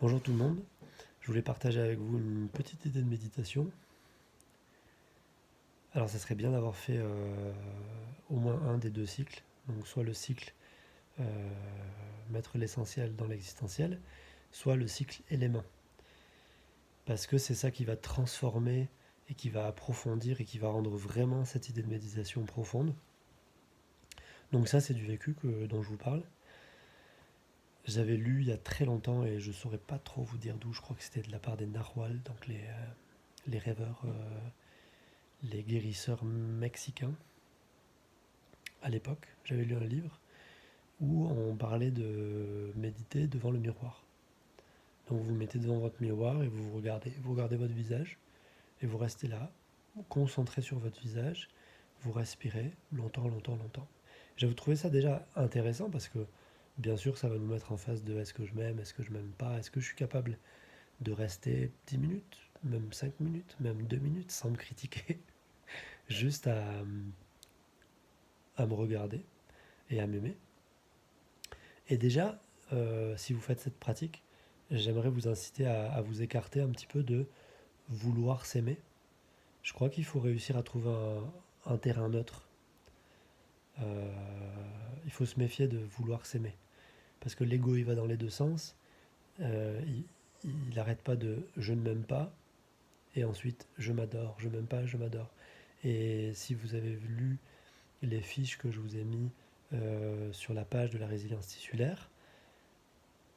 Bonjour tout le monde, je voulais partager avec vous une petite idée de méditation. Alors ça serait bien d'avoir fait au moins un des deux cycles, donc soit le cycle euh, mettre l'essentiel dans l'existentiel, soit le cycle élément, parce que c'est ça qui va transformer et qui va approfondir et qui va rendre vraiment cette idée de méditation profonde. Donc ça c'est du vécu dont je vous parle. J'avais lu il y a très longtemps et je saurais pas trop vous dire d'où, je crois que c'était de la part des Narwhal, donc les rêveurs les guérisseurs mexicains. À l'époque, j'avais lu un livre où on parlait de méditer devant le miroir. Donc vous vous mettez devant votre miroir et vous regardez votre visage et vous restez là, vous concentrez sur votre visage, vous respirez longtemps, longtemps, longtemps. J'avais trouvé ça déjà intéressant parce que bien sûr ça va nous mettre en face de est-ce que je m'aime, est-ce que je m'aime pas, est-ce que je suis capable de rester 10 minutes, même 5 minutes, même 2 minutes sans me critiquer, juste à me regarder et à m'aimer. Et déjà, si vous faites cette pratique, j'aimerais vous inciter à vous écarter un petit peu de vouloir s'aimer. Je crois qu'il faut réussir à trouver un terrain neutre. Euh, il faut se méfier de vouloir s'aimer. Parce que l'ego, il va dans les deux sens. Euh, il n'arrête pas de je ne m'aime pas et ensuite je m'adore, je m'aime pas, je m'adore. Et si vous avez lu les fiches que je vous ai mis sur la page de la résilience tissulaire,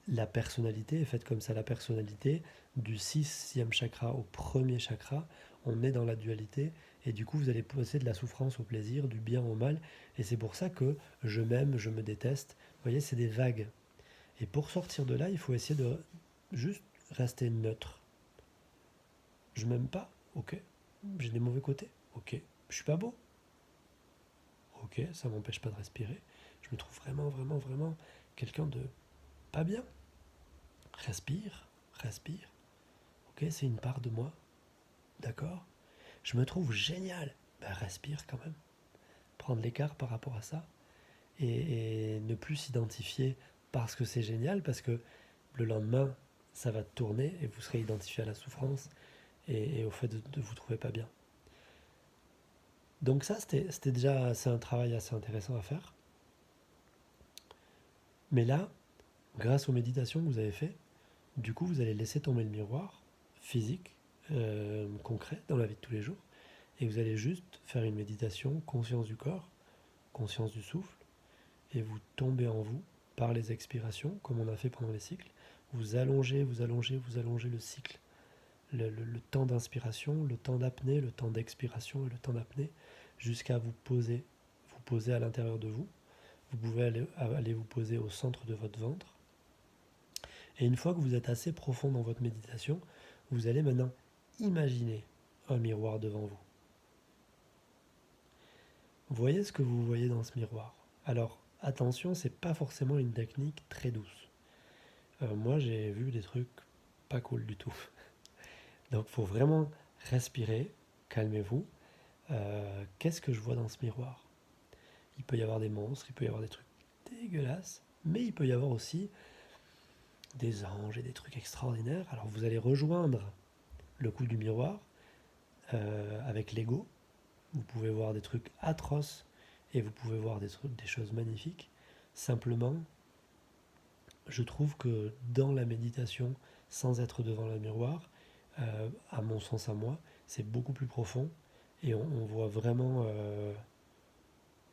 la personnalité est faite comme ça. La personnalité, du sixième chakra au premier chakra, on est dans la dualité. Et du coup, vous allez passer de la souffrance au plaisir, du bien au mal. Et c'est pour ça que je m'aime, je me déteste. Vous voyez, c'est des vagues. Et pour sortir de là, il faut essayer de juste rester neutre. Je m'aime pas, ok. J'ai des mauvais côtés, ok. Je suis pas beau, ok. Ça m'empêche pas de respirer. Je me trouve vraiment, vraiment, vraiment quelqu'un de pas bien. Respire, respire. Ok, c'est une part de moi, d'accord. Je me trouve génial. Ben, respire quand même. Prendre l'écart par rapport à ça et ne plus s'identifier parce que c'est génial, parce que le lendemain, ça va tourner et vous serez identifié à la souffrance et au fait de vous trouver pas bien. Donc ça, c'était déjà c'est un travail assez intéressant à faire. Mais là, grâce aux méditations que vous avez fait, du coup, vous allez laisser tomber le miroir physique, concret, dans la vie de tous les jours, et vous allez juste faire une méditation, conscience du corps, conscience du souffle, et vous tombez en vous par les expirations, comme on a fait pendant les cycles. Vous allongez, vous allongez, vous allongez le cycle, le temps d'inspiration, le temps d'apnée, le temps d'expiration et le temps d'apnée, jusqu'à vous poser à l'intérieur de vous. Vous pouvez aller vous poser au centre de votre ventre. Et une fois que vous êtes assez profond dans votre méditation, vous allez maintenant imaginer un miroir devant vous. Voyez ce que vous voyez dans ce miroir. Alors, attention, c'est pas forcément une technique très douce. Moi, j'ai vu des trucs pas cool du tout. Donc, il faut vraiment respirer, calmez-vous. Qu'est-ce que je vois dans ce miroir? Il peut y avoir des monstres, il peut y avoir des trucs dégueulasses, mais il peut y avoir aussi des anges et des trucs extraordinaires. Alors, vous allez rejoindre le coup du miroir avec l'ego. Vous pouvez voir des trucs atroces et vous pouvez voir des choses magnifiques. Simplement, je trouve que dans la méditation, sans être devant le miroir, à mon sens à moi, c'est beaucoup plus profond et on voit vraiment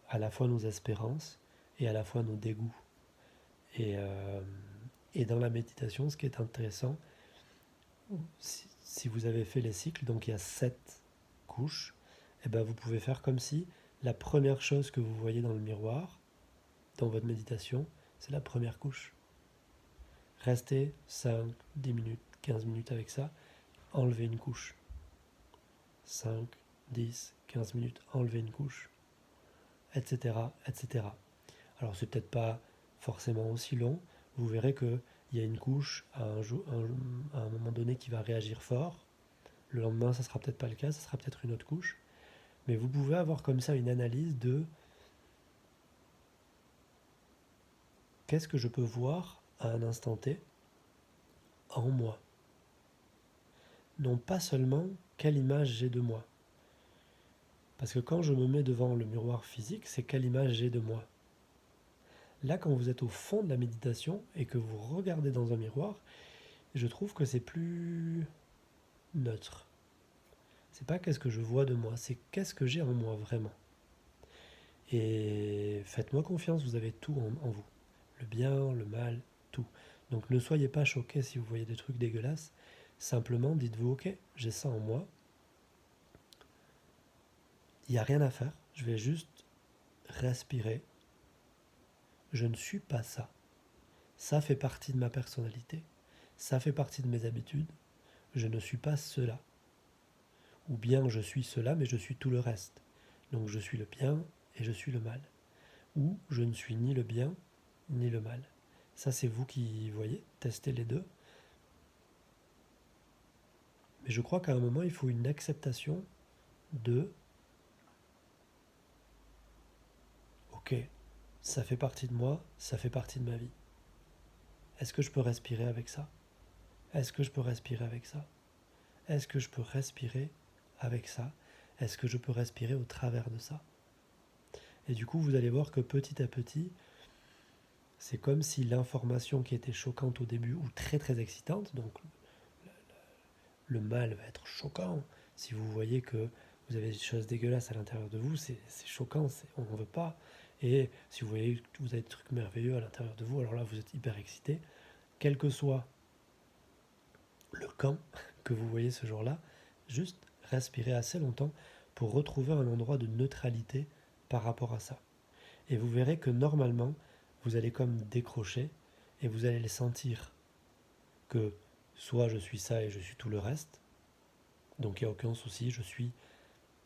à la fois nos espérances et à la fois nos dégoûts. Et, euh, et dans la méditation, ce qui est intéressant, si vous avez fait les cycles, donc il y a 7 couches, et ben vous pouvez faire comme si la première chose que vous voyez dans le miroir, dans votre méditation, c'est la première couche. Restez 5, 10 minutes, 15 minutes avec ça, enlevez une couche. 5, 10, 15 minutes, enlevez une couche, etc. etc. Alors c'est peut-être pas forcément aussi long, vous verrez qu'il y a une couche à un moment donné qui va réagir fort. Le lendemain, ça sera peut-être pas le cas, ça sera peut-être une autre couche. Mais vous pouvez avoir comme ça une analyse de qu'est-ce que je peux voir à un instant T en moi. Non pas seulement quelle image j'ai de moi. Parce que quand je me mets devant le miroir physique, c'est quelle image j'ai de moi. Là, quand vous êtes au fond de la méditation et que vous regardez dans un miroir, je trouve que c'est plus neutre. C'est pas qu'est-ce que je vois de moi, c'est qu'est-ce que j'ai en moi vraiment. Et faites-moi confiance, vous avez tout en vous. Le bien, le mal, tout. Donc ne soyez pas choqués si vous voyez des trucs dégueulasses. Simplement dites-vous, ok, j'ai ça en moi. Il n'y a rien à faire. Je vais juste respirer. Je ne suis pas ça. Ça fait partie de ma personnalité. Ça fait partie de mes habitudes. Je ne suis pas cela. Ou bien je suis cela, mais je suis tout le reste. Donc je suis le bien et je suis le mal. Ou je ne suis ni le bien ni le mal. Ça, c'est vous qui voyez, testez les deux. Mais je crois qu'à un moment, il faut une acceptation de ok, ça fait partie de moi, ça fait partie de ma vie. Est-ce que je peux respirer avec ça? Est-ce que je peux respirer avec ça? Est-ce que je peux respirer avec ça? Est-ce que je peux respirer au travers de ça? Et du coup, vous allez voir que petit à petit, c'est comme si l'information qui était choquante au début ou très très excitante, donc le mal va être choquant. Si vous voyez que vous avez des choses dégueulasses à l'intérieur de vous, c'est choquant, on n'en veut pas. Et si vous voyez que vous avez des trucs merveilleux à l'intérieur de vous, alors là, vous êtes hyper excité. Quel que soit le camp que vous voyez ce jour-là, juste respirez assez longtemps pour retrouver un endroit de neutralité par rapport à ça. Et vous verrez que normalement, vous allez comme décrocher et vous allez les sentir que soit je suis ça et je suis tout le reste, donc il n'y a aucun souci, je suis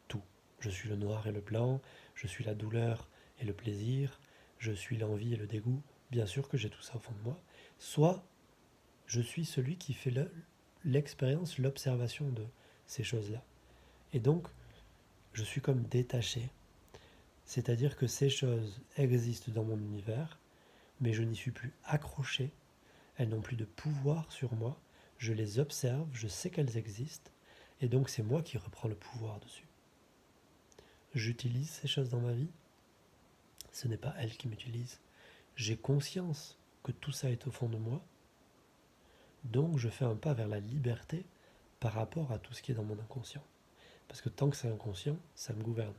tout. Je suis le noir et le blanc, je suis la douleur et le plaisir, je suis l'envie et le dégoût, bien sûr que j'ai tout ça au fond de moi, soit je suis celui qui fait l'expérience, l'observation de ces choses-là. Et donc, je suis comme détaché, c'est-à-dire que ces choses existent dans mon univers, mais je n'y suis plus accroché, elles n'ont plus de pouvoir sur moi, je les observe, je sais qu'elles existent, et donc c'est moi qui reprends le pouvoir dessus. J'utilise ces choses dans ma vie, ce n'est pas elles qui m'utilisent. J'ai conscience que tout ça est au fond de moi, donc je fais un pas vers la liberté par rapport à tout ce qui est dans mon inconscient. Parce que tant que c'est inconscient, ça me gouverne.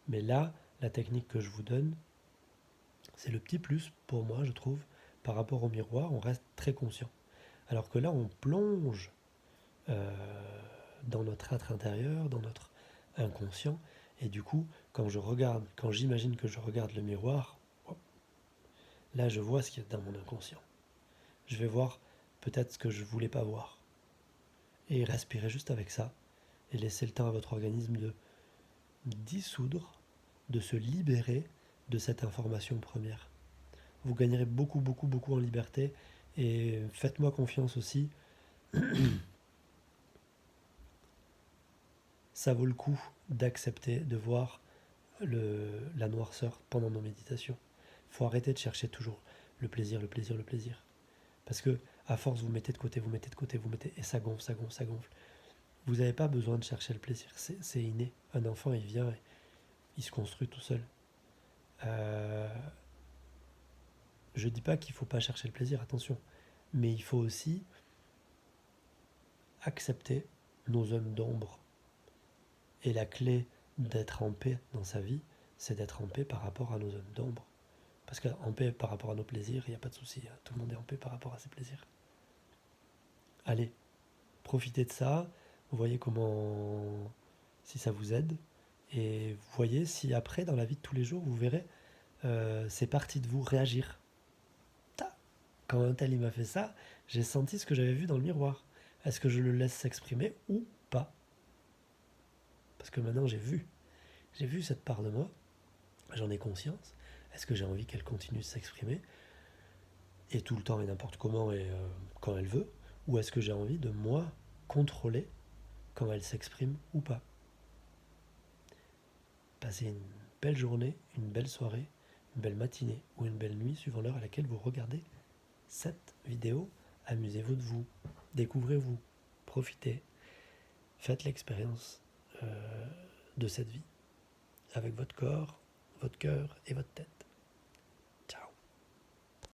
Mais là, la technique que je vous donne, c'est le petit plus pour moi, je trouve, par rapport au miroir, on reste très conscient. Alors que là, on plonge euh, dans notre être intérieur, dans notre inconscient, et du coup, quand j'imagine que je regarde le miroir, là, je vois ce qu'il y a dans mon inconscient. Je vais voir peut-être ce que je ne voulais pas voir. Et respirer juste avec ça, et laisser le temps à votre organisme de dissoudre, de se libérer de cette information première. Vous gagnerez beaucoup, beaucoup, beaucoup en liberté. Et faites-moi confiance aussi, ça vaut le coup d'accepter de voir la noirceur pendant nos méditations. Il faut arrêter de chercher toujours le plaisir, le plaisir, le plaisir. Parce que à force, vous mettez de côté, vous mettez de côté, vous mettez, et ça gonfle, ça gonfle, ça gonfle. Vous n'avez pas besoin de chercher le plaisir, c'est inné. Un enfant, il vient, et il se construit tout seul. Je ne dis pas qu'il ne faut pas chercher le plaisir, attention. Mais il faut aussi accepter nos zones d'ombre. Et la clé d'être en paix dans sa vie, c'est d'être en paix par rapport à nos zones d'ombre. Parce qu'en paix par rapport à nos plaisirs, il n'y a pas de souci. Tout le monde est en paix par rapport à ses plaisirs. Allez, profitez de ça. Vous voyez comment, si ça vous aide. Et vous voyez si après, dans la vie de tous les jours, vous verrez, c'est parti de vous réagir. Quand un tel il m'a fait ça, j'ai senti ce que j'avais vu dans le miroir. Est-ce que je le laisse s'exprimer ou pas? Parce que maintenant j'ai vu cette part de moi, j'en ai conscience. Est-ce que j'ai envie qu'elle continue de s'exprimer et tout le temps et n'importe comment et quand elle veut? Ou est-ce que j'ai envie de moi contrôler quand elle s'exprime ou pas? Passez une belle journée, une belle soirée, une belle matinée ou une belle nuit suivant l'heure à laquelle vous regardez cette vidéo. amusez-vous de vous, découvrez-vous, profitez, faites l'expérience de cette vie avec votre corps, votre cœur et votre tête.